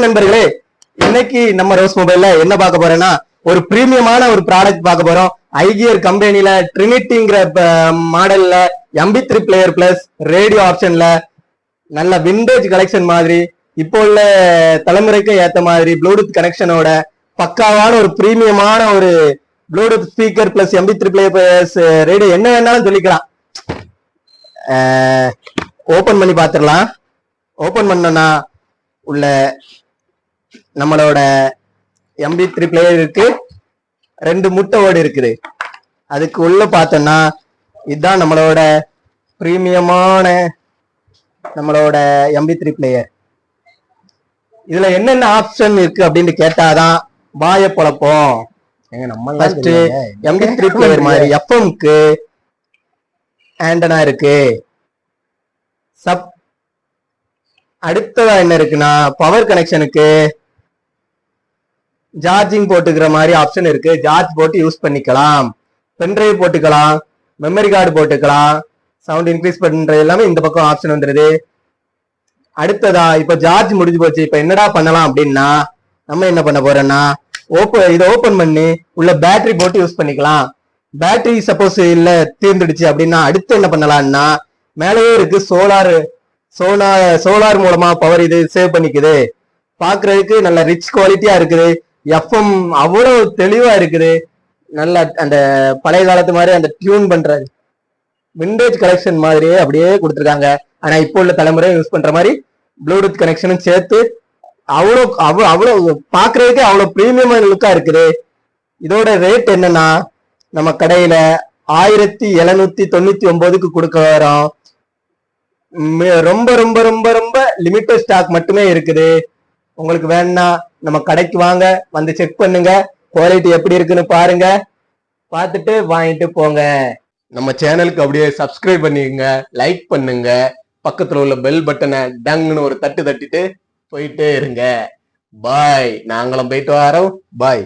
வணக்கம் நண்பர்களே. இன்னைக்கு நம்ம ரோஸ் மொபைல்ல என்ன பார்க்க போறோம்னா ஒரு பிரீமியமான ஒரு ப்ராடக்ட் பார்க்க போறோம். ஐகியர் கம்பெனில ட்ரினிட்டிங்கிற மாடல்ல MP3 பிளேயர் பிளஸ் ரேடியோ ஆப்ஷன்ல நல்ல விண்டேஜ் கலெக்ஷன் மாதிரி இப்போ உள்ள தலைமுறைக்கு ஏத்த மாதிரி ப்ளூடூத் கனெக்ஷனோட பக்காவான ஒரு பிரீமியமான ஒரு Bluetooth speaker plus MP3 player plus radio என்ன வேணாலும் சொல்லிக்கலாம். ஓபன் பண்ணி பார்த்துடலாம். ஓபன் பண்ணோம்னா உள்ள நம்மளோட MP3 பிளேயர் இருக்கு, 2 முட்டை ஓடு இருக்குது. அதுக்கு உள்ள பார்த்தோம்னா இதுதான் நம்மளோட பிரீமியமான நம்மளோட MP3 பிளேயர். இதுல என்னென்ன ஆப்ஷன் இருக்கு அப்படின்னு கேட்டாதான் வாய பொழப்போம். ஃபர்ஸ்ட் MP3 பிளேயர் மாதிரி எஃப்எம்க்கு ஆண்டனா இருக்கு. அடுத்ததா என்ன இருக்குன்னா பவர் கனெக்ஷனுக்கு சார்ஜிங் போட்டுக்கிற மாதிரி ஆப்ஷன் இருக்கு. சார்ஜ் போட்டு யூஸ் பண்ணிக்கலாம். பென்ட்ரைவ் போட்டுக்கலாம், மெமரி கார்டு போட்டுக்கலாம், சவுண்ட் இன்க்ரீஸ் பண்றது எல்லாமே இந்த பக்கம் ஆப்ஷன் வந்துருது. அடுத்ததா இப்ப சார்ஜ் முடிஞ்சு போச்சு, இப்ப என்னடா பண்ணலாம் அப்படின்னா நம்ம என்ன பண்ண போறோம்னா இதை ஓபன் பண்ணி உள்ள பேட்டரி போட்டு யூஸ் பண்ணிக்கலாம். பேட்டரி சப்போஸ் இல்ல தீர்ந்துடுச்சு அப்படின்னா அடுத்து என்ன பண்ணலாம்னா மேலேயே இருக்கு சோலார் மூலமா பவர் இது சேவ் பண்ணிக்குது. பாக்குறதுக்கு நல்ல ரிச் குவாலிட்டியா இருக்குது. எஃப்எம் அவ்வளவு தெளிவா இருக்குது. நல்ல அந்த பழைய காலத்து மாதிரி அந்த டியூன் பண்றது விண்டேஜ் கனெக்ஷன் மாதிரியே அப்படியே கொடுத்துருக்காங்க. ஆனா இப்போ உள்ள தலைமுறை யூஸ் பண்ற மாதிரி ப்ளூடூத் கனெக்ஷனும் சேர்த்து அவ்வளவு பாக்குறதுக்கு அவ்வளவு பிரீமியமான லுக்கா இருக்குது. இதோட ரேட் என்னன்னா நம்ம கடையில 1799க்கு கொடுக்க வரோம். ரொம்ப ரொம்ப ரொம்ப ரொம்ப லிமிட்டட் ஸ்டாக் மட்டுமே இருக்குது. உங்களுக்கு வேணும்னா நம்ம கடைக்கு வாங்க, வந்து செக் பண்ணுங்க, குவாலிட்டி எப்படி இருக்குன்னு பாருங்க, பார்த்துட்டு வாங்கிட்டு போங்க. நம்ம சேனலுக்கு அப்படியே சப்ஸ்கிரைப் பண்ணிக்கங்க, லைக் பண்ணுங்க, பக்கத்துல உள்ள பெல் பட்டனை டங்குன்னு ஒரு தட்டு தட்டிட்டு போயிட்டே இருங்க. பாய். நாங்களும் போயிட்டு வரோம். பாய்.